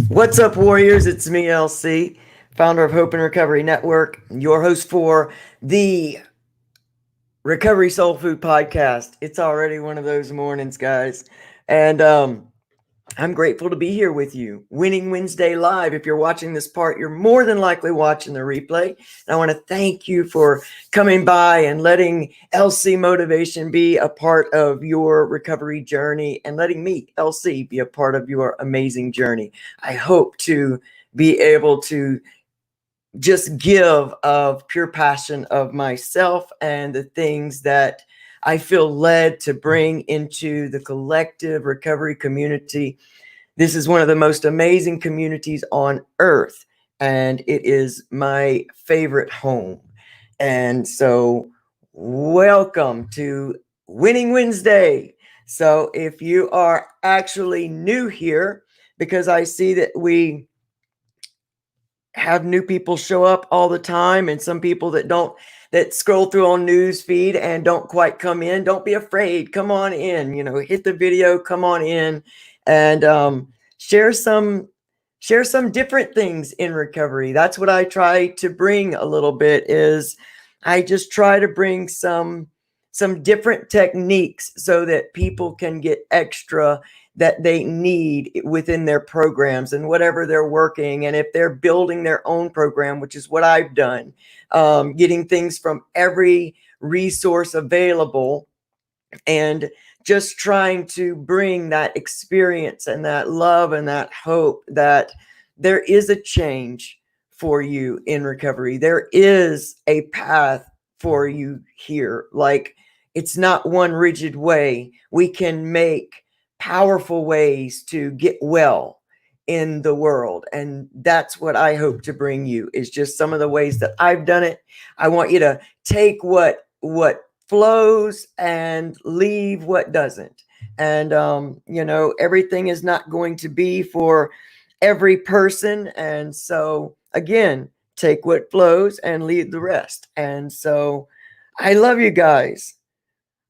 What's up, Warriors? It's me, LC, founder of Hope and Recovery Network, your host for the Recovery Soul Food Podcast. It's already one of those mornings, guys. And I'm grateful to be here with you. Winning Wednesday Live. If you're watching this part, you're more than likely watching the replay. And I want to thank you for coming by and letting LC Motivation be a part of your recovery journey and letting me, LC, be a part of your amazing journey. I hope to be able to just give of pure passion of myself and the things that I feel led to bring into the collective recovery community. This is one of the most amazing communities on earth, and it is my favorite home. And so, welcome to Winning Wednesday. So, if you are actually new here, because I see that we have new people show up all the time, and some people that scroll through on news feed and don't quite come in, don't be afraid, come on in, hit the video, come on in, and share some different things in recovery. That's what I try to bring a little bit. Is I just try to bring some different techniques so that people can get extra that they need within their programs and whatever they're working. And if they're building their own program, which is what I've done, getting things from every resource available and just trying to bring that experience and that love and that hope that there is a change for you in recovery. There is a path for you here. Like, it's not one rigid way. We can make powerful ways to get well in the world. And that's what I hope to bring you, is just some of the ways that I've done it. I want you to take what flows and leave what doesn't. And everything is not going to be for every person. And so again, take what flows and leave the rest. And so I love you guys.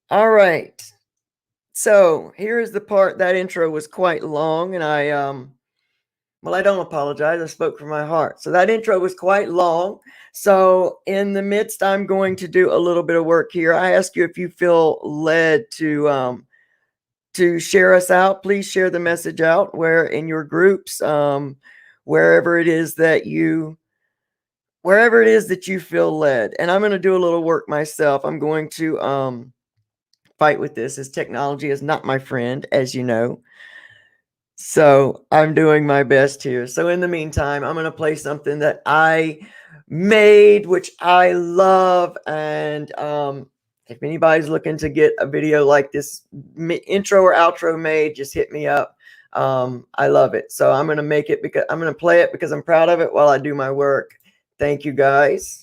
All right. So here's the part. That intro was quite long, and I don't apologize. I spoke from my heart. So that intro was quite long. So in the midst, I'm going to do a little bit of work here. I ask you, if you feel led to share us out, please share the message out where in your groups, wherever it is that you feel led. And I'm going to do a little work myself. I'm going to fight with this, as technology is not my friend, as you know. So I'm doing my best here. So in the meantime, I'm going to play something that I made, which I love. And if anybody's looking to get a video like this, intro or outro made, just hit me up. I love it. So I'm going to make it because I'm going to play it because I'm proud of it while I do my work. Thank you, guys.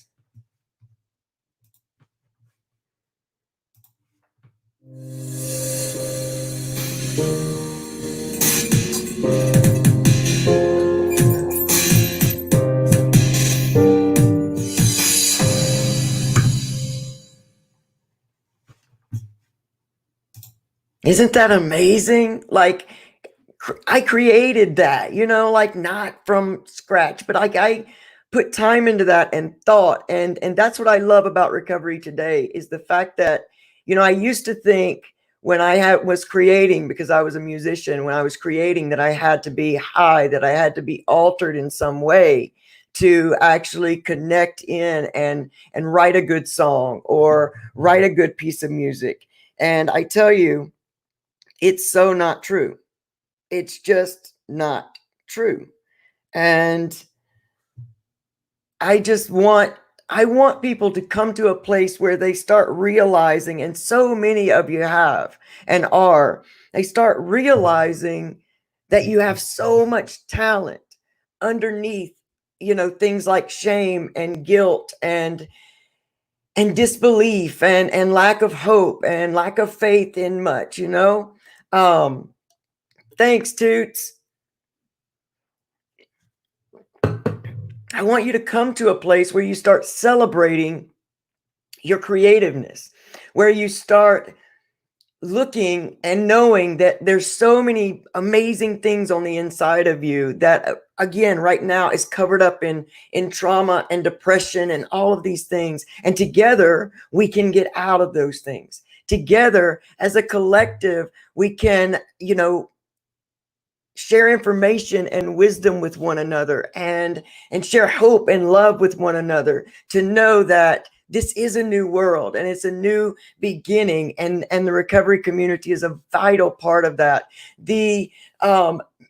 Isn't that amazing? Like, I created that, like not from scratch, but I put time into that and thought. And that's what I love about recovery today, is the fact that, I used to think when I was creating, because I was a musician, when I was creating, that I had to be high, that I had to be altered in some way to actually connect in and write a good song or write a good piece of music. And I tell you, it's so not true. It's just not true. And I want people to come to a place where they start realizing, and so many of you have and are, they start realizing that you have so much talent underneath, things like shame and guilt and disbelief and lack of hope and lack of faith in much, thanks, Toots. I want you to come to a place where you start celebrating your creativeness, where you start looking and knowing that there's so many amazing things on the inside of you that again right now is covered up in trauma and depression and all of these things, and together we can get out of those things. Together as a collective we can, share information and wisdom with one another, and share hope and love with one another, to know that this is a new world and it's a new beginning, and the recovery community is a vital part of that. The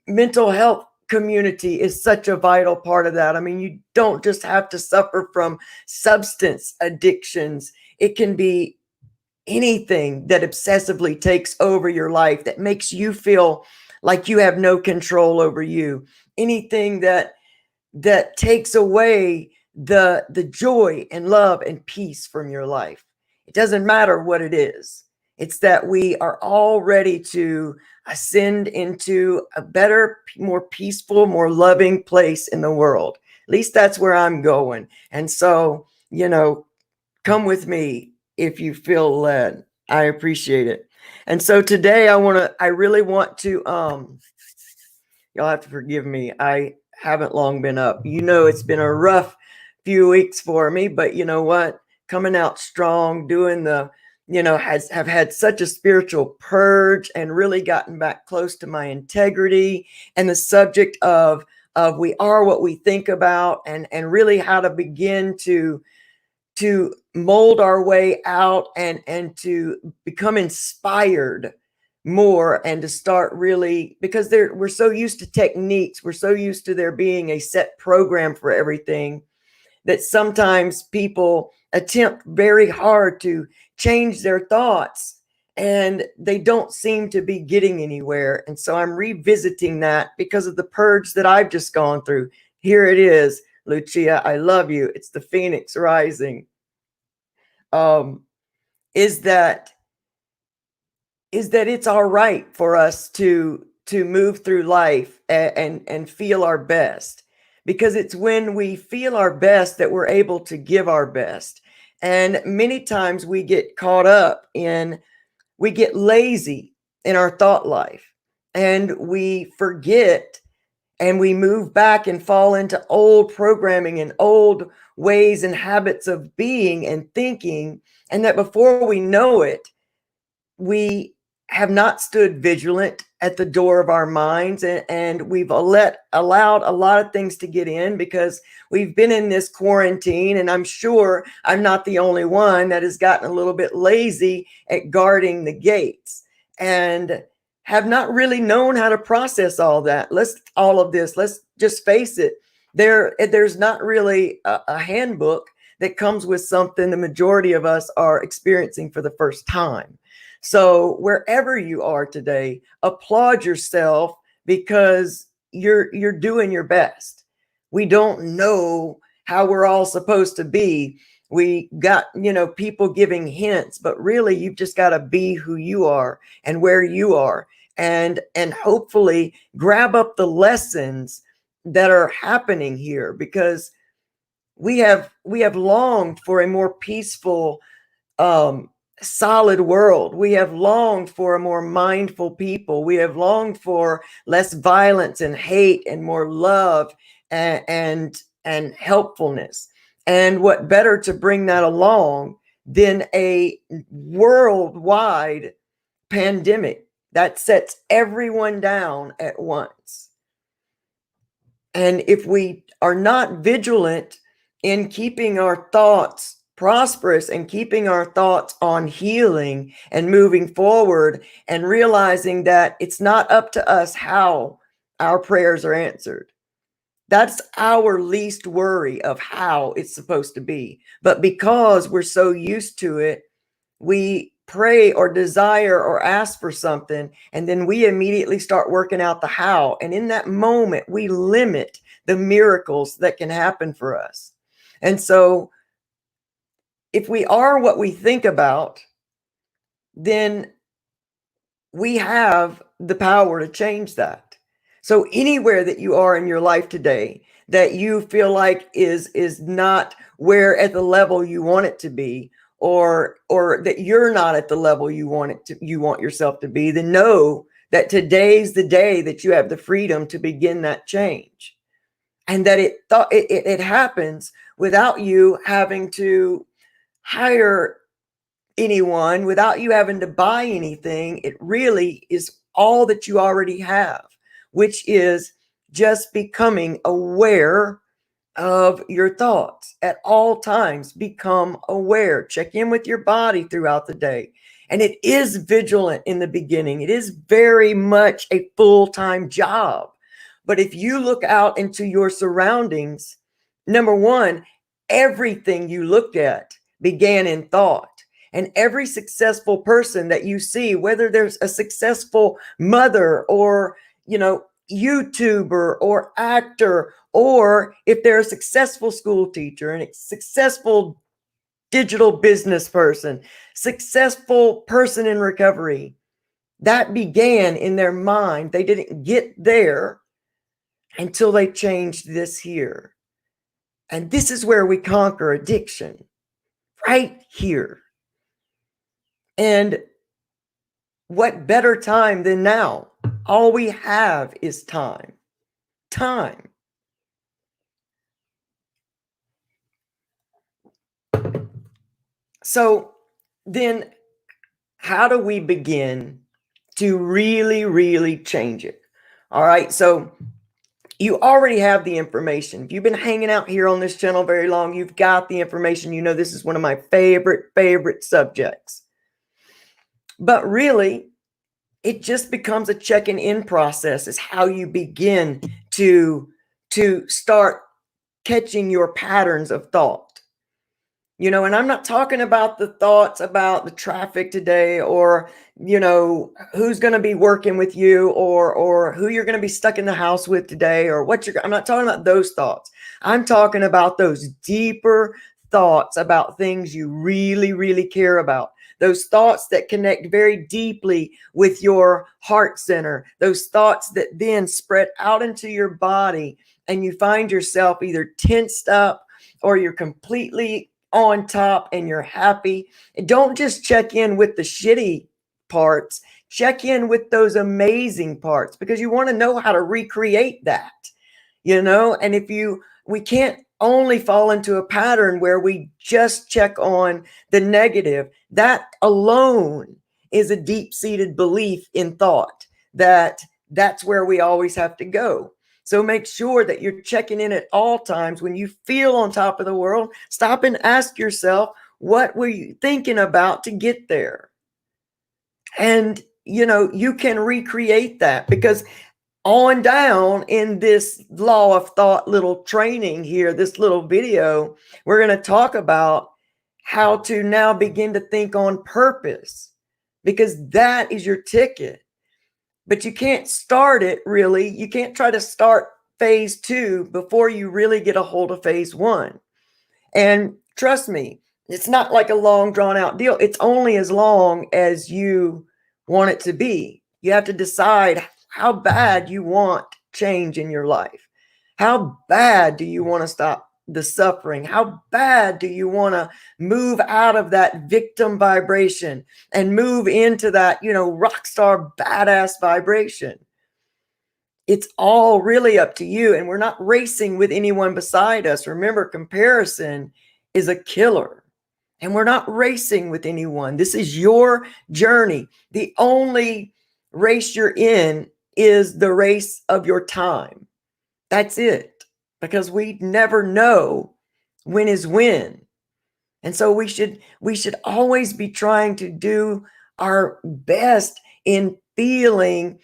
mental health community is such a vital part of that. I mean, you don't just have to suffer from substance addictions. It can be anything that obsessively takes over your life, that makes you feel like you have no control over you. Anything that takes away the joy and love and peace from your life. It doesn't matter what it is. It's that we are all ready to ascend into a better, more peaceful, more loving place in the world. At least that's where I'm going. And so, come with me if you feel led. I appreciate it. And so today I really want to, y'all have to forgive me. I haven't long been up. It's been a rough few weeks for me, but you know what? Coming out strong, doing have had such a spiritual purge, and really gotten back close to my integrity, and the subject of we are what we think about, and really how to begin to mold our way out, and to become inspired more, and to start really, because we're so used to techniques, we're so used to there being a set program for everything, that sometimes people attempt very hard to change their thoughts and they don't seem to be getting anywhere. And so I'm revisiting that because of the purge that I've just gone through. Here it is, Lucia, I love you. It's the Phoenix rising. Is that it's all right for us to move through life and feel our best, because it's when we feel our best that we're able to give our best. And many times we get caught up we get lazy in our thought life, and we forget, and we move back and fall into old programming and old ways and habits of being and thinking. And that before we know it, we have not stood vigilant at the door of our minds, and we've allowed a lot of things to get in, because we've been in this quarantine. And I'm sure I'm not the only one that has gotten a little bit lazy at guarding the gates, and have not really known how to process all of this. Let's just face it. There's not really a handbook that comes with something the majority of us are experiencing for the first time. So wherever you are today, applaud yourself, because you're doing your best. We don't know how we're all supposed to be. We got, people giving hints, but really you've just got to be who you are and where you are, and hopefully grab up the lessons that are happening here, because we have longed for a more peaceful, solid world. We have longed for a more mindful people. We have longed for less violence and hate, and more love and helpfulness. And what better to bring that along than a worldwide pandemic that sets everyone down at once. And if we are not vigilant in keeping our thoughts prosperous, and keeping our thoughts on healing and moving forward, and realizing that it's not up to us how our prayers are answered. That's our least worry of how it's supposed to be. But because we're so used to it, we pray or desire or ask for something, and then we immediately start working out the how. And in that moment, we limit the miracles that can happen for us. And so if we are what we think about, then we have the power to change that. So anywhere that you are in your life today that you feel like is not where at the level you want it to be, or that you're not at the level you want yourself to be, then know that today's the day that you have the freedom to begin that change. And that it happens without you having to hire anyone, without you having to buy anything. It really is all that you already have, which is just becoming aware of your thoughts at all times. Become aware. Check in with your body throughout the day. And it is vigilant in the beginning. It is very much a full-time job. But if you look out into your surroundings, number one, everything you looked at began in thought. And every successful person that you see, whether there's a successful mother or, YouTuber or actor, or if they're a successful school teacher and a successful digital business person, successful person in recovery, that began in their mind. They didn't get there until they changed this here. And this is where we conquer addiction, right here. And what better time than now? All we have is time. Time. So then how do we begin to really, really change it? All right. So you already have the information. If you've been hanging out here on this channel very long, you've got the information. You know, this is one of my favorite subjects. But really, it just becomes a checking in process. Is how you begin to start catching your patterns of thought. And I'm not talking about the thoughts about the traffic today, or, who's going to be working with you, or who you're going to be stuck in the house with today, or I'm not talking about those thoughts. I'm talking about those deeper thoughts about things you really, really care about. Those thoughts that connect very deeply with your heart center. Those thoughts that then spread out into your body, and you find yourself either tensed up or you're completely on top and you're happy. And don't just check in with the shitty parts. Check in with those amazing parts, because you want to know how to recreate that, and we can't only fall into a pattern where we just check on the negative. That alone is a deep-seated belief in thought that's where we always have to go. So make sure that you're checking in at all times. When you feel on top of the world, stop and ask yourself, what were you thinking about to get there? And, you can recreate that, because on down in this law of thought little training here, this little video, we're going to talk about how to now begin to think on purpose, because that is your ticket. But you can't start it really. You can't try to start phase 2 before you really get a hold of phase 1. And trust me, it's not like a long drawn out deal. It's only as long as you want it to be. You have to decide how bad you want change in your life. How bad do you want to stop the suffering? How bad do you want to move out of that victim vibration and move into that, rock star badass vibration? It's all really up to you. And we're not racing with anyone beside us. Remember, comparison is a killer. And we're not racing with anyone. This is your journey. The only race you're in is the race of your time. That's it. Because we never know when is when. And so we should always be trying to do our best in feeling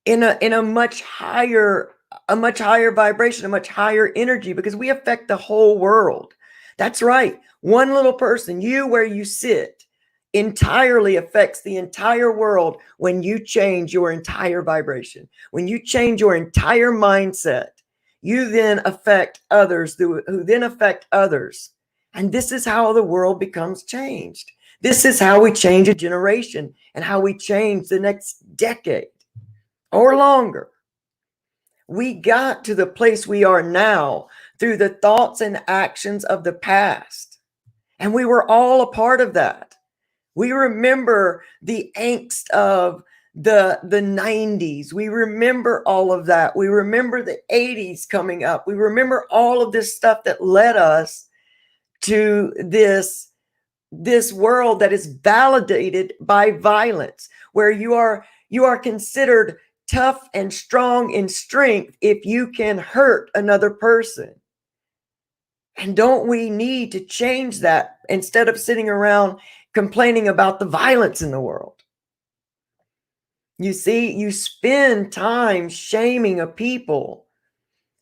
in a much higher vibration, a much higher energy, because we affect the whole world. That's right. One little person, you where you sit, entirely affects the entire world when you change your entire vibration. When you change your entire mindset, you then affect others who then affect others. And this is how the world becomes changed. This is how we change a generation and how we change the next decade or longer. We got to the place we are now through the thoughts and actions of the past. And we were all a part of that. We remember the angst of the 90s. We remember all of that. We remember the 80s coming up. We remember all of this stuff that led us to this world that is validated by violence, where you are considered tough and strong in strength if you can hurt another person. And don't we need to change that instead of sitting around complaining about the violence in the world? You see, you spend time shaming a people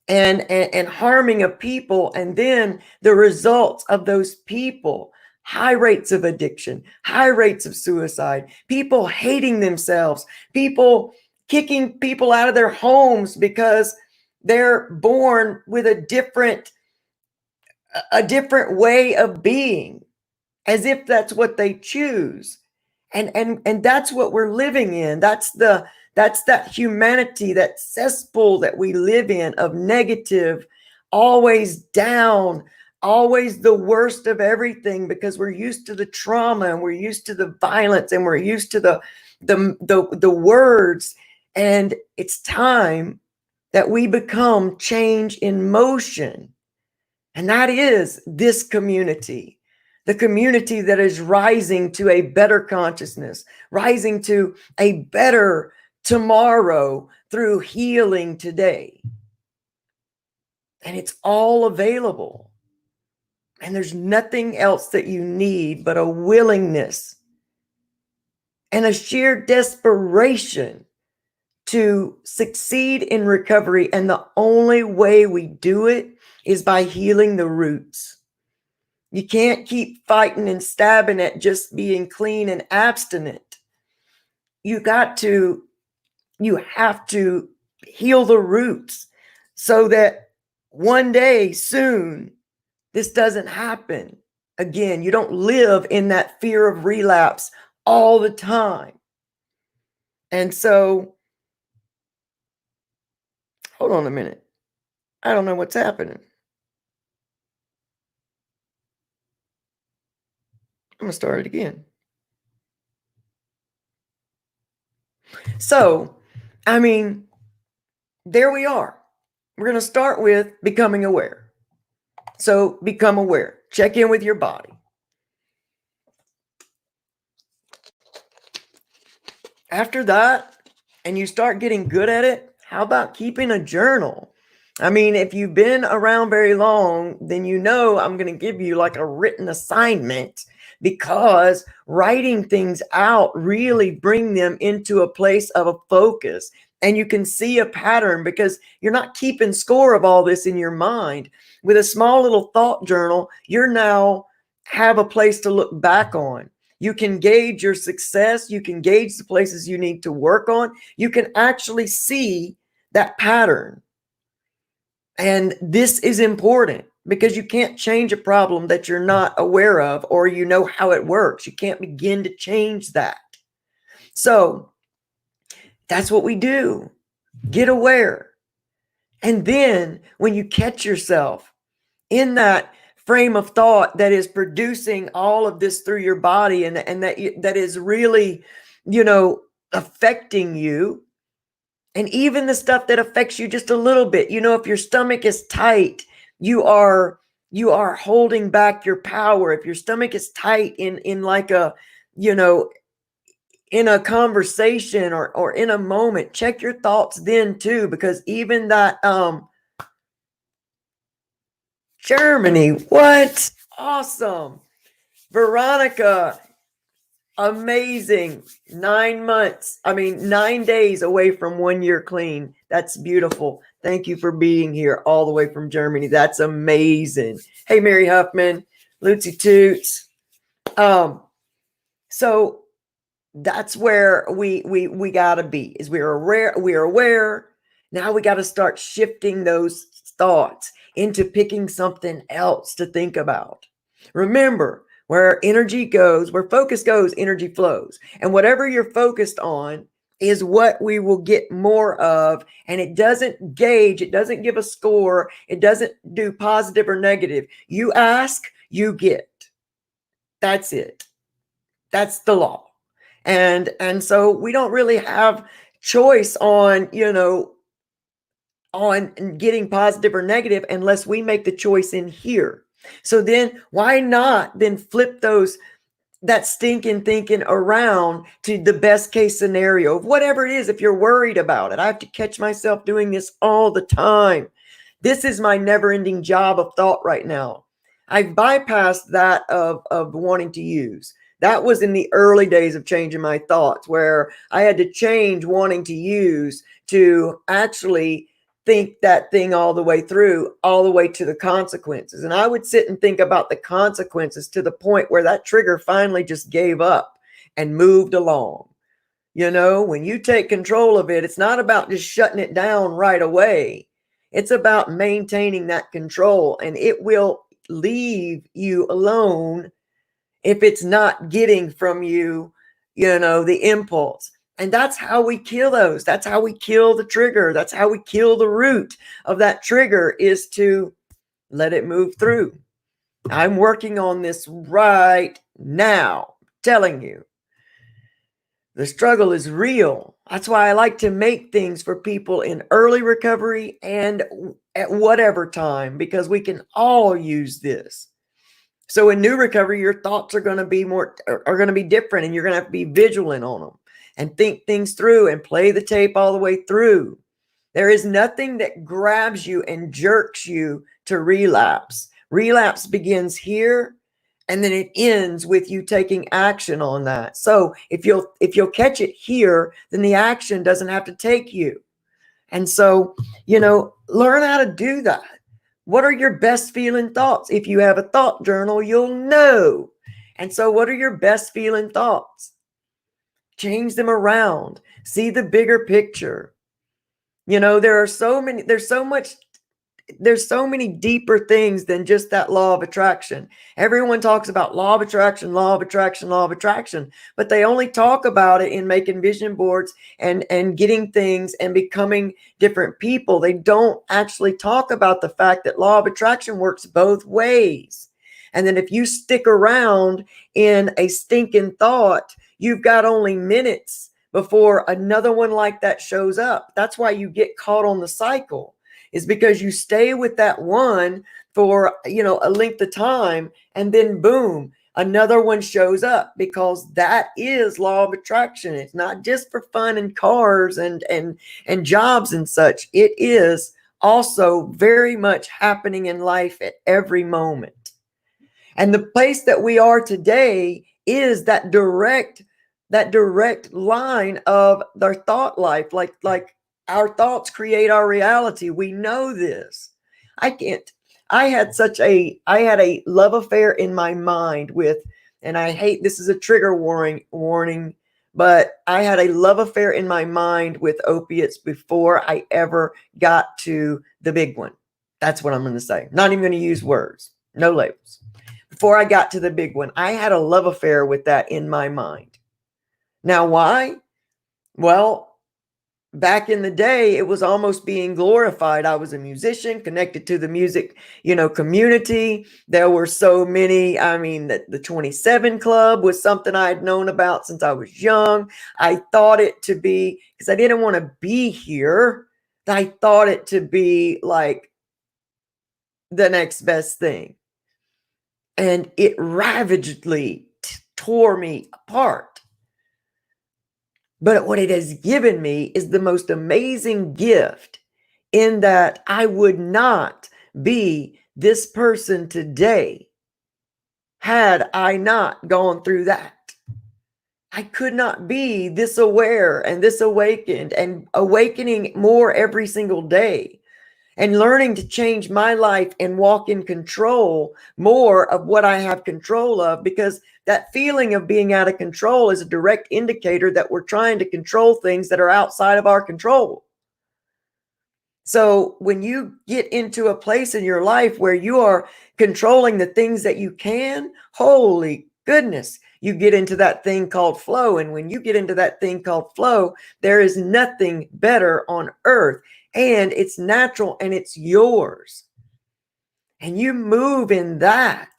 and harming a people, and then the results of those people, high rates of addiction, high rates of suicide, people hating themselves, people kicking people out of their homes because they're born with a different way of being, as if that's what they choose. And that's what we're living in. That's that humanity, that cesspool that we live in, of negative, always down, always the worst of everything, because we're used to the trauma, and we're used to the violence, and we're used to the words. And it's time that we become change in motion. And that is this community, the community that is rising to a better consciousness, rising to a better tomorrow through healing today. And it's all available. And there's nothing else that you need but a willingness and a sheer desperation to succeed in recovery. And the only way we do it is by healing the roots. You can't keep fighting and stabbing at just being clean and abstinent. You have to heal the roots so that one day soon this doesn't happen again. You don't live in that fear of relapse all the time. And so, hold on a minute. I don't know what's happening. I'm going to start it again. So, I mean, there we are. We're going to start with becoming aware. So become aware. Check in with your body. After that, and you start getting good at it, how about keeping a journal? I mean, if you've been around very long, then you know I'm going to give you like a written assignment, because writing things out really bring them into a place of a focus, and you can see a pattern, because you're not keeping score of all this in your mind. With a small little thought journal, you're now have a place to look back on. You can gauge your success. You can gauge the places you need to work on. You can actually see that pattern. And this is important, because you can't change a problem that you're not aware of, or you know how it works. You can't begin to change that. So that's what we do. Get aware. And then when you catch yourself in that frame of thought that is producing all of this through your body, and that is really, affecting you, and even the stuff that affects you just a little bit. If your stomach is tight, you are holding back your power. If your stomach is tight in like a, in a conversation or in a moment, check your thoughts then too, because even that, Germany, what? Awesome. Veronica, amazing. 9 months. 9 days away from 1 year clean. That's beautiful. Thank you for being here all the way from Germany. That's amazing. Hey, Mary Huffman, Lucy Toots. So that's where we gotta be, is we're aware. Now we got to start shifting those thoughts into picking something else to think about. Remember, where energy goes, where focus goes, energy flows. And whatever you're focused on is what we will get more of. And it doesn't gauge, it doesn't give a score, it doesn't do positive or negative. You ask, you get. That's it. That's the law. And so we don't really have choice on, on getting positive or negative unless we make the choice in here. So then why not then flip that stinking thinking around to the best case scenario of whatever it is. If you're worried about it, I have to catch myself doing this all the time. This is my never ending job of thought right now. I've bypassed that of wanting to use. That was in the early days of changing my thoughts, where I had to change wanting to use to actually think that thing all the way through, all the way to the consequences. And I would sit and think about the consequences to the point where that trigger finally just gave up and moved along. When you take control of it, it's not about just shutting it down right away. It's about maintaining that control, and it will leave you alone if it's not getting from you, the impulse. And that's how we kill those. That's how we kill the trigger. That's how we kill the root of that trigger, is to let it move through. I'm working on this right now, telling you. The struggle is real. That's why I like to make things for people in early recovery and at whatever time, because we can all use this. So in new recovery, your thoughts are going to be different, and you're going to have to be vigilant on them and think things through and play the tape all the way through. There is nothing that grabs you and jerks you to relapse. Relapse begins here, and then it ends with you taking action on that. So if you'll catch it here, then the action doesn't have to take you. And so, learn how to do that. What are your best feeling thoughts? If you have a thought journal, you'll know. And so what are your best feeling thoughts? Change them around. See the bigger picture. There's so many deeper things than just that law of attraction. Everyone talks about law of attraction, law of attraction, law of attraction, but they only talk about it in making vision boards and getting things and becoming different people. They don't actually talk about the fact that law of attraction works both ways. And then if you stick around in a stinking thought, you've got only minutes before another one like that shows up. That's why you get caught on the cycle. Is because you stay with that one for, a length of time, and then boom, another one shows up, because that is law of attraction. It's not just for fun and cars and jobs and such. It is also very much happening in life at every moment. And the place that we are today is that direct line of their thought life, like our thoughts create our reality. We know this. I had a love affair in my mind with, and I hate, this is a trigger warning, but I had a love affair in my mind with opiates before I ever got to the big one. That's what I'm going to say. Not even going to use words, no labels. Before I got to the big one, I had a love affair with that in my mind. Now, why? Well, back in the day, it was almost being glorified. I was a musician connected to the music, community. There were so many. I mean, the 27 Club was something I had known about since I was young. I thought it to be, because I didn't want to be here, I thought it to be like the next best thing. And it ravagely tore me apart. But what it has given me is the most amazing gift, in that I would not be this person today had I not gone through that. I could not be this aware and this awakened and awakening more every single day, and learning to change my life and walk in control more of what I have control of, because that feeling of being out of control is a direct indicator that we're trying to control things that are outside of our control. So when you get into a place in your life where you are controlling the things that you can, holy goodness, you get into that thing called flow. And when you get into that thing called flow, there is nothing better on earth. And it's natural and it's yours. And you move in that.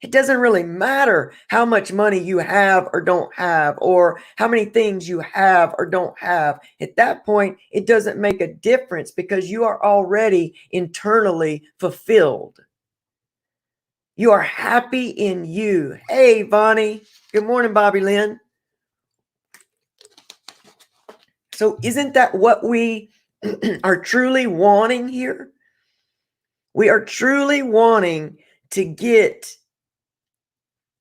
It doesn't really matter how much money you have or don't have, or how many things you have or don't have. At that point, it doesn't make a difference because you are already internally fulfilled. You are happy in you. Hey, Bonnie. Good morning, Bobby Lynn. So isn't that what we are truly wanting here? We are truly wanting to get,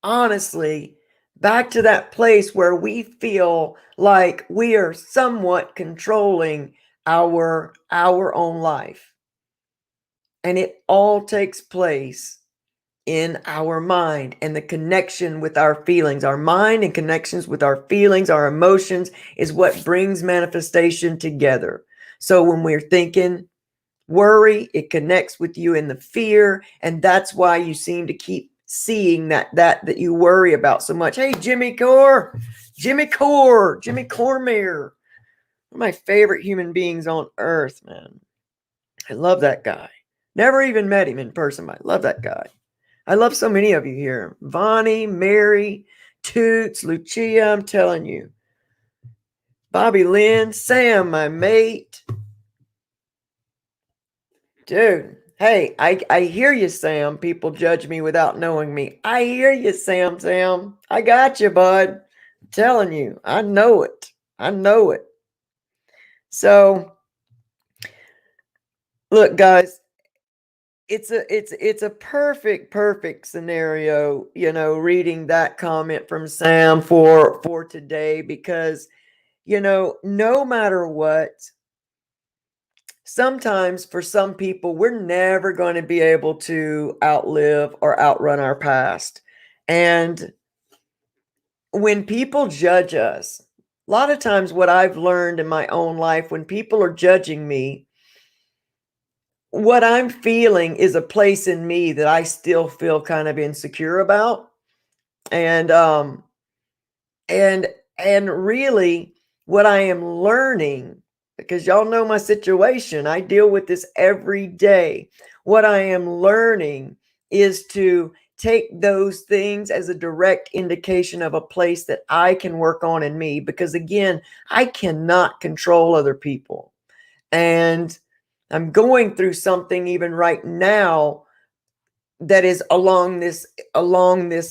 honestly, back to that place where we feel like we are somewhat controlling our own life. And it all takes place in our mind and the connection with our feelings. Our mind and connections with our feelings, our emotions, is what brings manifestation together. So when we're thinking worry, it connects with you in the fear, and that's why you seem to keep seeing that you worry about so much. Hey, Jimmy Cormier, one of my favorite human beings on earth, man. I love that guy. Never even met him in person, but I love that guy. I love so many of you here. Vonnie, Mary, Toots, Lucia, I'm telling you. Bobby Lynn, Sam, my mate. Dude, hey, I hear you, Sam. People judge me without knowing me. I hear you, Sam. I got you, bud. I'm telling you, I know it. I know it. So, look, guys, it's a perfect scenario, reading that comment from Sam for today, because no matter what, sometimes for some people, we're never going to be able to outlive or outrun our past. And when people judge us, a lot of times what I've learned in my own life, when people are judging me, what I'm feeling is a place in me that I still feel kind of insecure about. And and really what I am learning, because y'all know my situation, I deal with this every day. What I am learning is to take those things as a direct indication of a place that I can work on in me, because again, I cannot control other people. And I'm going through something even right now that is along this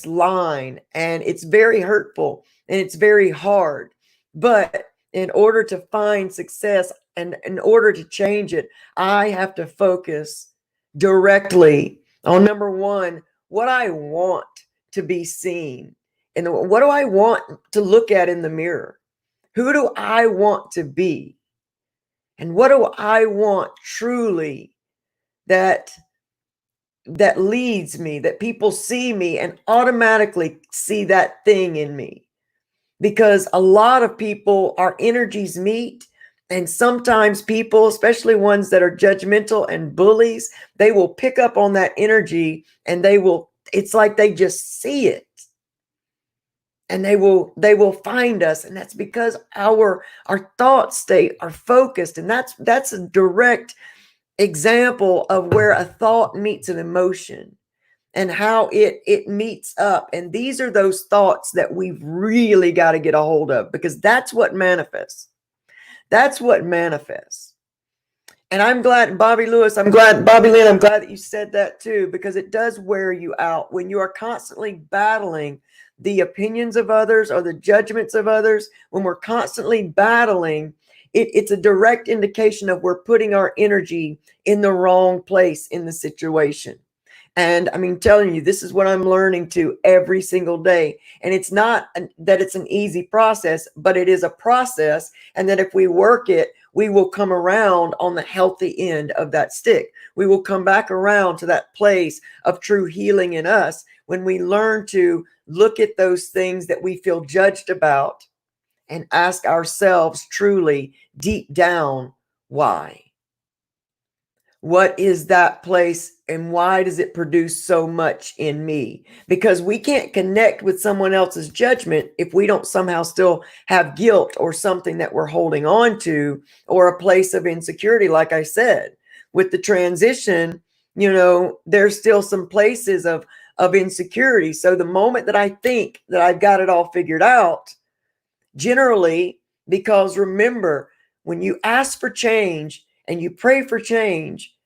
line, and it's very hurtful and it's very hard. But in order to find success and in order to change it, I have to focus directly on, number one, what I want to be seen, and what do I want to look at in the mirror. Who do I want to be? And what do I want truly that leads me, that people see me and automatically see that thing in me? Because a lot of people, our energies meet, and sometimes people, especially ones that are judgmental and bullies, they will pick up on that energy, and it's like they just see it, and they will find us. And that's because our thoughts are focused, and that's a direct example of where a thought meets an emotion and how it meets up. And these are those thoughts that we've really got to get a hold of, because that's what manifests. That's what manifests. And I'm glad, Bobby Lewis, Bobby Lynn, I'm glad that you said that too, because it does wear you out when you are constantly battling the opinions of others or the judgments of others. When we're constantly battling, it's a direct indication of we're putting our energy in the wrong place in the situation. And I mean, telling you, this is what I'm learning to every single day. And it's not that it's an easy process, but it is a process. And that if we work it, we will come around on the healthy end of that stick. We will come back around to that place of true healing in us when we learn to look at those things that we feel judged about and ask ourselves truly deep down, why? What is that place, and why does it produce so much in me? Because we can't connect with someone else's judgment if we don't somehow still have guilt or something that we're holding on to, or a place of insecurity. Like I said, with the transition, there's still some places of of insecurity. So the moment that I think that I've got it all figured out, generally, because remember, when you ask for change and you pray for change,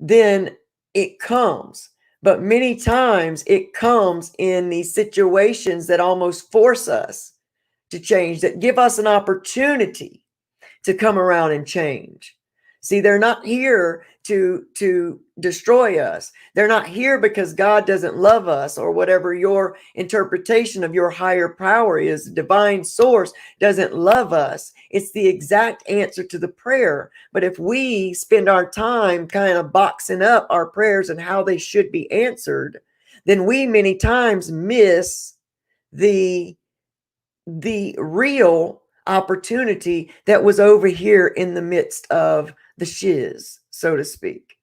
then it comes. But many times it comes in these situations that almost force us to change, that give us an opportunity to come around and change. See, they're not here to destroy us. They're not here because God doesn't love us, or whatever your interpretation of your higher power is. Divine source doesn't love us. It's the exact answer to the prayer. But if we spend our time kind of boxing up our prayers and how they should be answered, then we many times miss the real opportunity that was over here in the midst of the shiz, so to speak.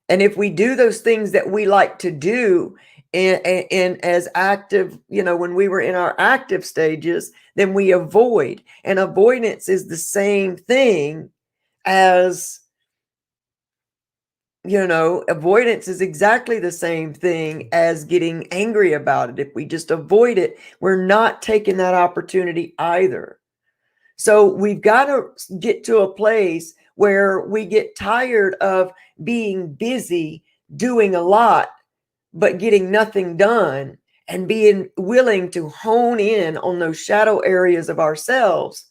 And if we do those things that we like to do in as active, when we were in our active stages, then we avoid. And avoidance is the same thing as, avoidance is exactly the same thing as getting angry about it. If we just avoid it, we're not taking that opportunity either. So we've got to get to a place where we get tired of being busy, doing a lot, but getting nothing done, and being willing to hone in on those shadow areas of ourselves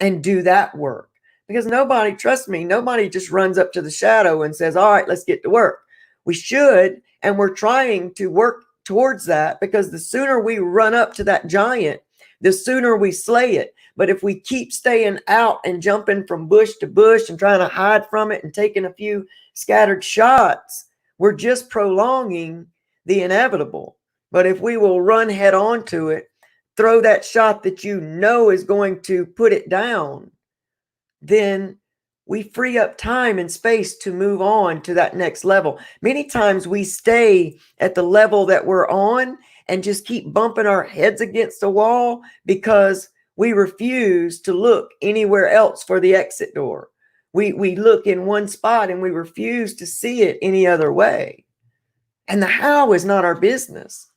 and do that work. Because nobody, trust me, nobody just runs up to the shadow and says, all right, let's get to work. We should, and we're trying to work towards that, because the sooner we run up to that giant, the sooner we slay it. But if we keep staying out and jumping from bush to bush and trying to hide from it and taking a few scattered shots, we're just prolonging the inevitable. But if we will run head on to it, throw that shot that is going to put it down, then we free up time and space to move on to that next level. Many times we stay at the level that we're on and just keep bumping our heads against the wall because we refuse to look anywhere else for the exit door. We look in one spot and we refuse to see it any other way. And the how is not our business.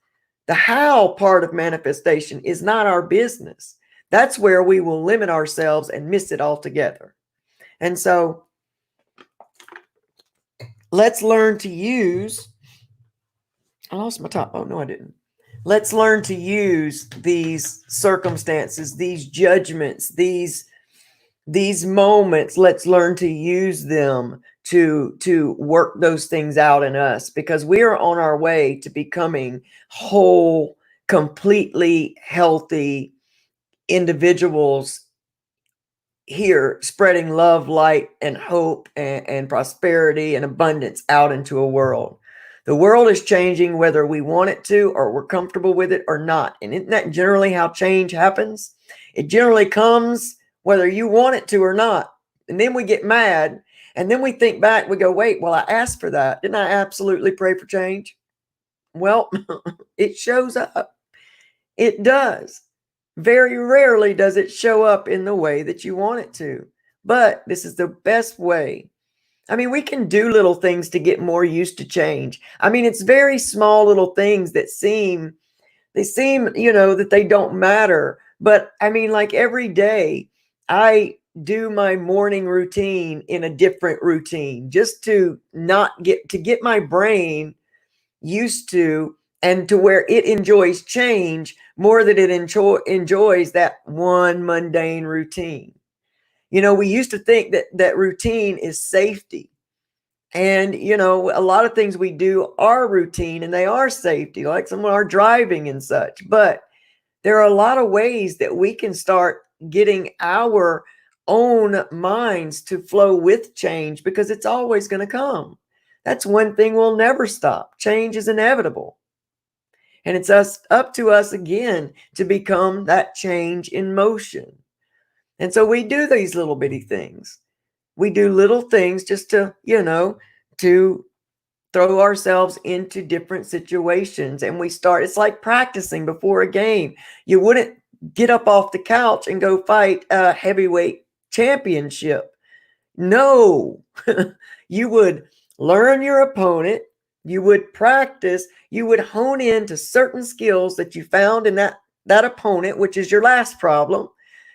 The how part of manifestation is not our business. That's where we will limit ourselves and miss it altogether. And so let's learn to use, I lost my top. Oh, no, I didn't. Let's learn to use these circumstances, these judgments, these moments. Let's learn to use them to work those things out in us, because we are on our way to becoming whole, completely healthy individuals here, spreading love, light, and hope, and prosperity and abundance out into a world. The world is changing whether we want it to, or we're comfortable with it or not. And isn't that generally how change happens? It generally comes whether you want it to or not. And then we get mad, and then we think back, we go, wait, well, I asked for that. Didn't I absolutely pray for change? Well, it shows up. It does. Very rarely does it show up in the way that you want it to. But this is the best way. I mean, we can do little things to get more used to change. I mean, it's very small little things that seem, that they don't matter. But I mean, like every day, I do my morning routine in a different routine, just to get my brain used to, and to where it enjoys change more than it enjoys that one mundane routine. We used to think that routine is safety. And, a lot of things we do are routine and they are safety, like some of our driving and such. But there are a lot of ways that we can start getting our own minds to flow with change, because it's always going to come. That's one thing will never stop. Change is inevitable. And it's up to us again to become that change in motion. And so we do these little bitty things. We do little things just to throw ourselves into different situations. And it's like practicing before a game. You wouldn't get up off the couch and go fight a heavyweight championship. No, you would learn your opponent. You would practice, you would hone in to certain skills that you found in that opponent, which is your last problem.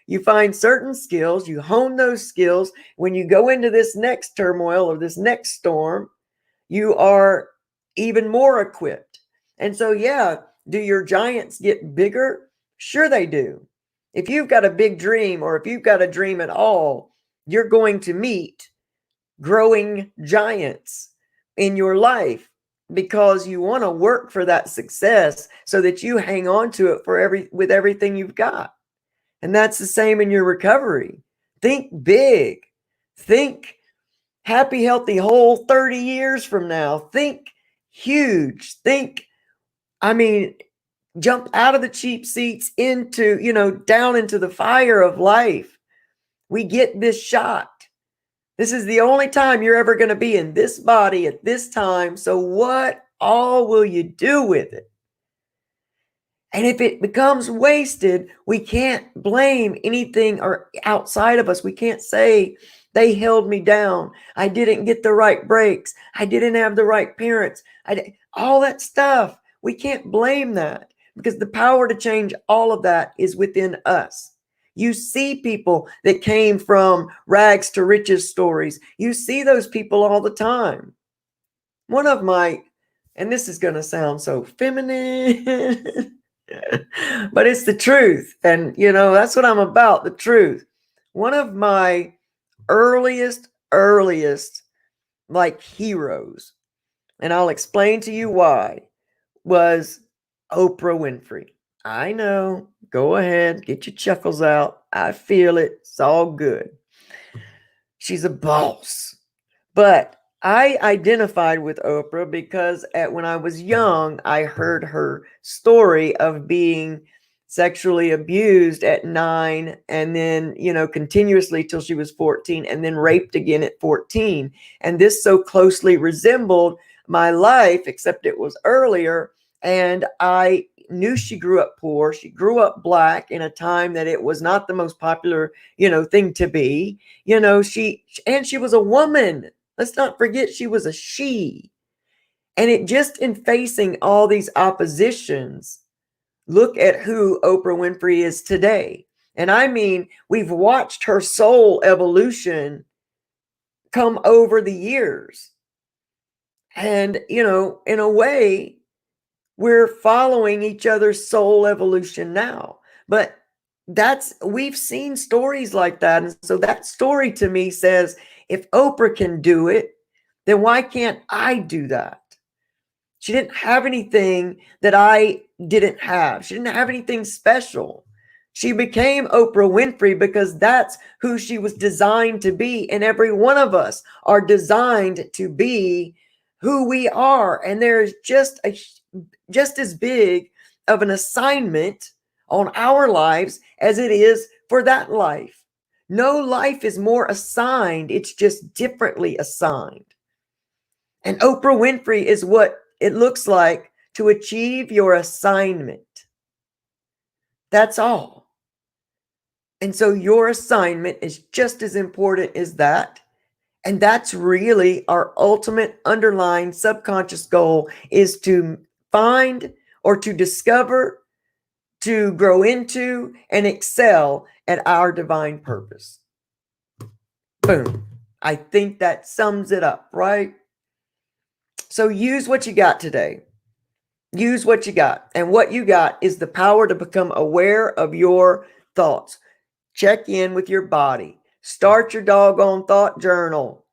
You find certain skills, you hone those skills. When you go into this next turmoil or this next storm, you are even more equipped. And so, yeah, do your giants get bigger? Sure, they do. If you've got a big dream, or if you've got a dream at all, you're going to meet growing giants in your life, because you want to work for that success so that you hang on to it with everything you've got. And that's the same in your recovery. Think big. Think happy, healthy, whole 30 years from now. Think huge. Think, I mean, jump out of the cheap seats into, down into the fire of life. We get this shot. This is the only time you're ever going to be in this body at this time. So what all will you do with it? And if it becomes wasted, we can't blame anything or outside of us. We can't say they held me down. I didn't get the right breaks. I didn't have the right parents. All that stuff. We can't blame that, because the power to change all of that is within us. You see people that came from rags to riches stories. You see those people all the time. One of my, and this is going to sound so feminine, but it's the truth. And, that's what I'm about, the truth. One of my earliest like heroes, and I'll explain to you why, was Oprah Winfrey. I know. Go ahead. Get your chuckles out. I feel it. It's all good. She's a boss. But I identified with Oprah because when I was young, I heard her story of being sexually abused at 9, and then, continuously till she was 14, and then raped again at 14. And this so closely resembled my life, except it was earlier. And I knew she grew up poor. She grew up Black in a time that it was not the most popular, thing to be. She was a woman. Let's not forget she was a she. And it just in facing all these oppositions, look at who Oprah Winfrey is today. And I mean, we've watched her soul evolution come over the years. And, in a way, we're following each other's soul evolution now. But we've seen stories like that. And so that story to me says, if Oprah can do it, then why can't I do that? She didn't have anything that I didn't have. She didn't have anything special. She became Oprah Winfrey because that's who she was designed to be. And every one of us are designed to be who we are. And there's just as big of an assignment on our lives as it is for that life. No life is more assigned. It's just differently assigned. And Oprah Winfrey is what it looks like to achieve your assignment. That's all. And so your assignment is just as important as that. And that's really our ultimate underlying subconscious goal, is to find or to discover, to grow into and excel at our divine purpose. Boom. I think that sums it up, right? So use what you got today. Use what you got. And what you got is the power to become aware of your thoughts. Check in with your body. Start your doggone thought journal.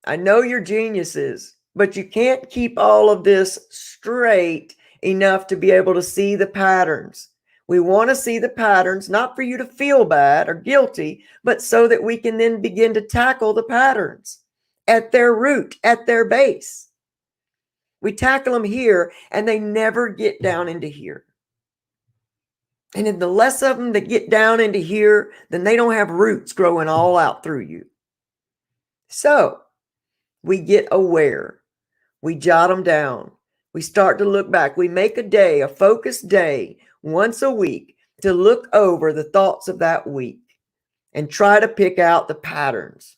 I know you're geniuses, but you can't keep all of this straight enough to be able to see the patterns. We want to see the patterns, not for you to feel bad or guilty, but so that we can then begin to tackle the patterns at their root, at their base. We tackle them here and they never get down into here. And then the less of them that get down into here, then they don't have roots growing all out through you. So we get aware. We jot them down. We start to look back. We make a day, a focused day, once a week, to look over the thoughts of that week and try to pick out the patterns.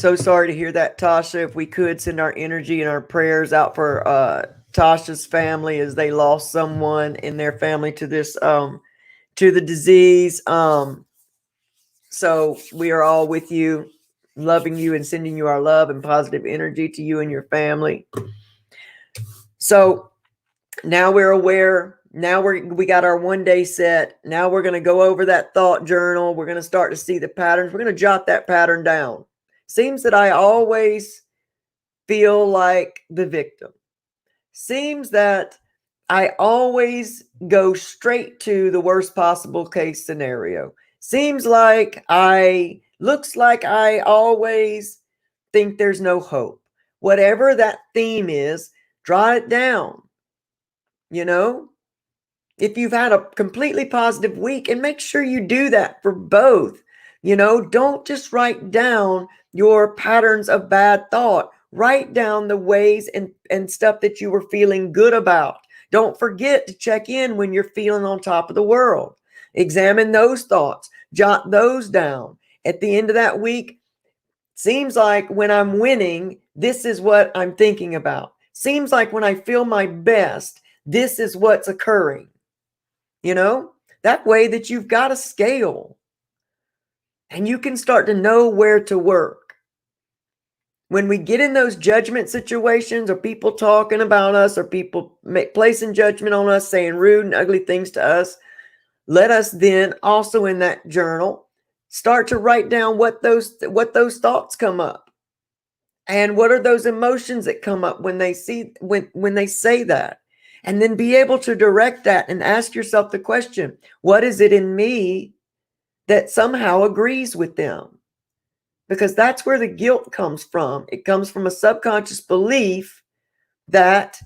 so sorry to hear that, Tasha. If we could send our energy and our prayers out for Tasha's family as they lost someone in their family to this to the disease. So we are all with you, loving you and sending you our love and positive energy to you and your family. So now we're aware. Now we got our 1 day set. Now we're going to go over that thought journal. We're going to start to see the patterns. We're going to jot that pattern down. Seems that I always feel like the victim. Seems that I always go straight to the worst possible case scenario. Seems like looks like I always think there's no hope. Whatever that theme is, draw it down. You know, if you've had a completely positive week, and make sure you do that for both. You know, don't just write down your patterns of bad thought. Write down the ways and stuff that you were feeling good about. Don't forget to check in when you're feeling on top of the world. Examine those thoughts. Jot those down. At the end of that week, seems like when I'm winning, this is what I'm thinking about. Seems like when I feel my best, this is what's occurring. You know, that way that you've got a scale and you can start to know where to work. When we get in those judgment situations, or people talking about us, or people placing judgment on us, saying rude and ugly things to us, let us then also in that journal start to write down what those thoughts come up, and what are those emotions that come up when they say that, and then be able to direct that and ask yourself the question, what is it in me that somehow agrees with them? Because that's where the guilt comes from. It comes from a subconscious belief that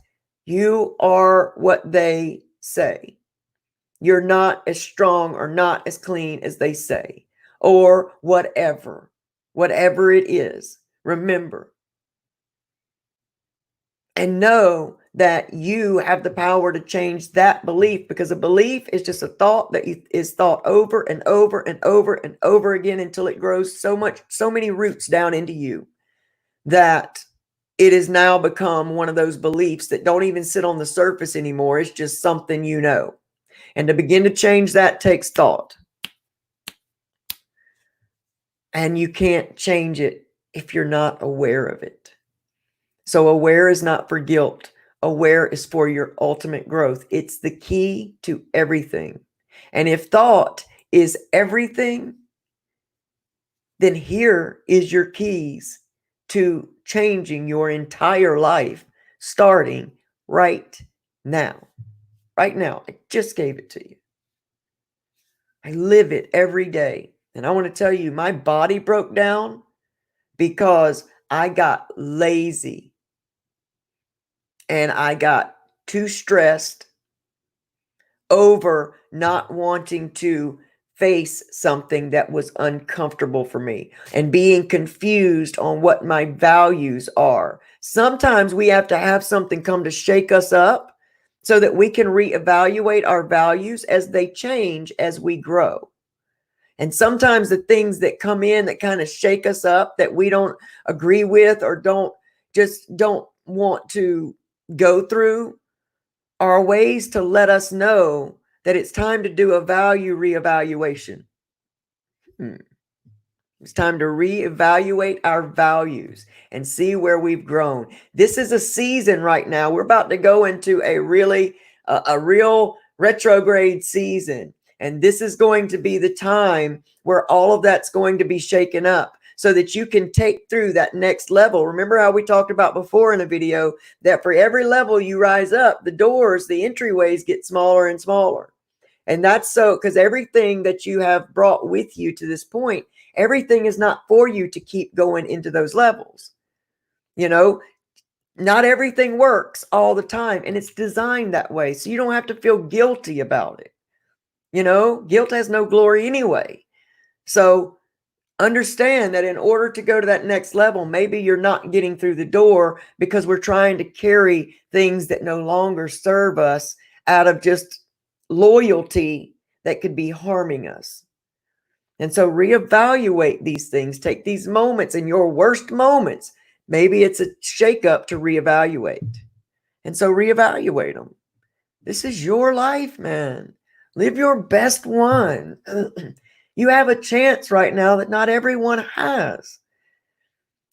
you are what they say. You're not as strong or not as clean as they say, or whatever it is. Remember and know that you have the power to change that belief, because a belief is just a thought that is thought over and over and over and over again until it grows so many roots down into you that it has now become one of those beliefs that don't even sit on the surface anymore. It's just something you know. And to begin to change that takes thought. And you can't change it if you're not aware of it. So aware is not for guilt. Aware is for your ultimate growth. It's the key to everything. And if thought is everything, then here is your keys to changing your entire life, starting right now. Right now. I just gave it to you. I live it every day. And I want to tell you, my body broke down because I got lazy. And I got too stressed over not wanting to face something that was uncomfortable for me, and being confused on what my values are. Sometimes we have to have something come to shake us up so that we can reevaluate our values as they change as we grow. And sometimes the things that come in that kind of shake us up, that we don't agree with or don't want to go through, are ways to let us know that it's time to do a value reevaluation. It's time to reevaluate our values and see where we've grown. This is a season right now. We're about to go into a real retrograde season. And this is going to be the time where all of that's going to be shaken up, so that you can take through that next level. Remember how we talked about before in a video that for every level you rise up, the doors, the entryways get smaller and smaller. And that's so because everything that you have brought with you to this point, everything is not for you to keep going into those levels. You know, not everything works all the time, and it's designed that way. So you don't have to feel guilty about it. You know, guilt has no glory anyway. So understand that in order to go to that next level, maybe you're not getting through the door because we're trying to carry things that no longer serve us out of just loyalty that could be harming us. And so reevaluate these things. Take these moments in your worst moments. Maybe it's a shakeup to reevaluate. And so reevaluate them. This is your life, man. Live your best one. You have a chance right now that not everyone has.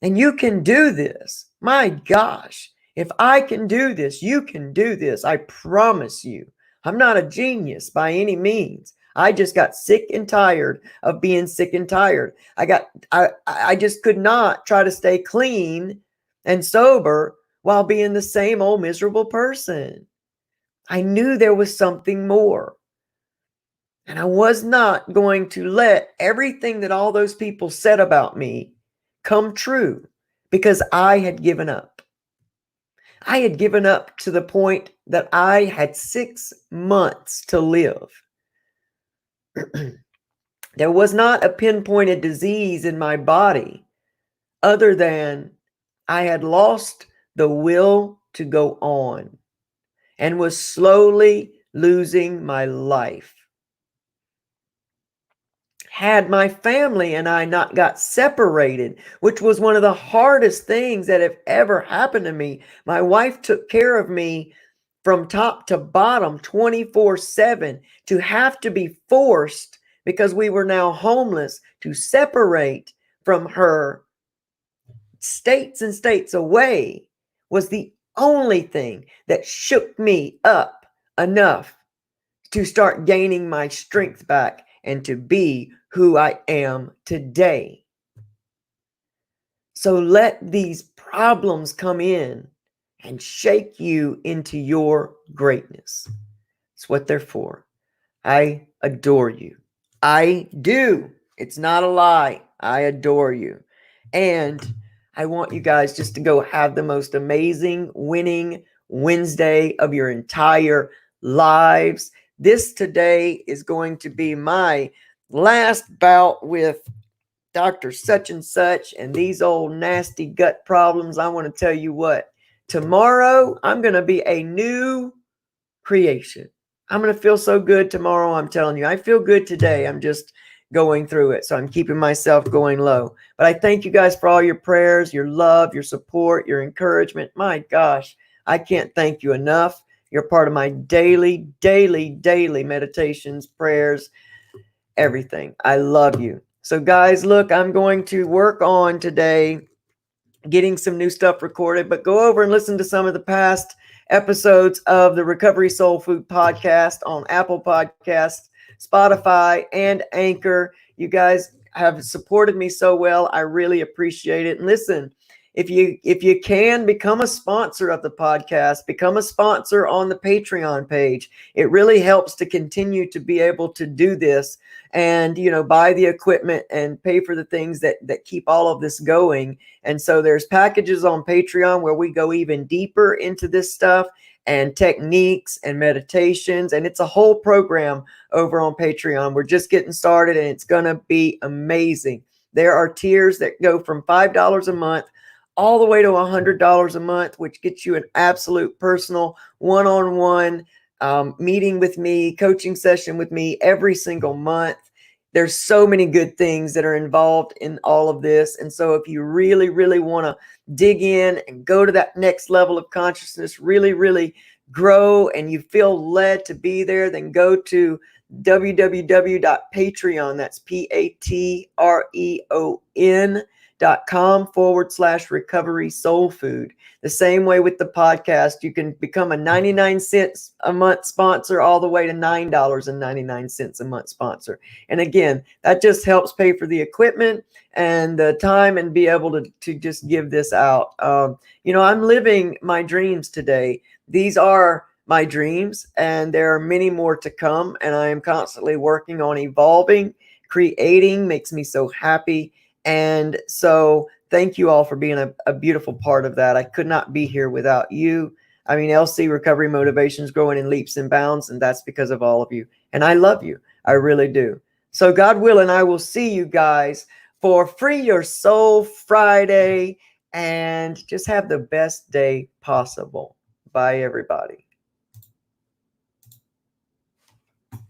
And you can do this. My gosh, if I can do this, you can do this. I promise you. I'm not a genius by any means. I just got sick and tired of being sick and tired. I just could not try to stay clean and sober while being the same old miserable person. I knew there was something more. And I was not going to let everything that all those people said about me come true because I had given up. I had given up to the point that I had 6 months to live. There was not a pinpointed disease in my body other than I had lost the will to go on and was slowly losing my life. Had my family and I not got separated, which was one of the hardest things that have ever happened to me. My wife took care of me from top to bottom 24/7. To have to be forced, because we were now homeless, to separate from her states and states away was the only thing that shook me up enough to start gaining my strength back and to be who I am today. So let these problems come in and shake you into your greatness. It's what they're for. I adore you. I do. It's not a lie. I adore you. And I want you guys just to go have the most amazing winning Wednesday of your entire lives. This today is going to be my last bout with Dr. Such and Such and these old nasty gut problems. I want to tell you what, tomorrow I'm going to be a new creation. I'm going to feel so good tomorrow. I'm telling you, I feel good today. I'm just going through it. So I'm keeping myself going low. But I thank you guys for all your prayers, your love, your support, your encouragement. My gosh, I can't thank you enough. You're part of my daily meditations, prayers, everything. I love you. So guys, look, I'm going to work on today getting some new stuff recorded, but go over and listen to some of the past episodes of the Recovery Soul Food podcast on Apple Podcasts, Spotify, and Anchor. You guys have supported me so well. I really appreciate it. And listen, if you can become a sponsor of the podcast, become a sponsor on the Patreon page. It really helps to continue to be able to do this and, buy the equipment and pay for the things that keep all of this going. And so there's packages on Patreon where we go even deeper into this stuff and techniques and meditations. And it's a whole program over on Patreon. We're just getting started and it's going to be amazing. There are tiers that go from $5 a month all the way to $100 a month, which gets you an absolute personal one-on-one meeting with me, coaching session with me every single month. There's so many good things that are involved in all of this. And so if you really, really want to dig in and go to that next level of consciousness, really, really grow, and you feel led to be there, then go to www.patreon, that's patreon.com/recovery soul food. The same way with the podcast, you can become a 99 cents a month sponsor all the way to $9.99 a month sponsor. And again, that just helps pay for the equipment and the time and be able to just give this out. I'm living my dreams today. These are my dreams, and there are many more to come. And I am constantly working on evolving. Creating makes me so happy. And so thank you all for being a beautiful part of that. I could not be here without you. I mean, LC Recovery Motivation is growing in leaps and bounds, and that's because of all of you. And I love you. I really do. So God willing, I will see you guys for Free Your Soul Friday, and just have the best day possible. Bye, everybody.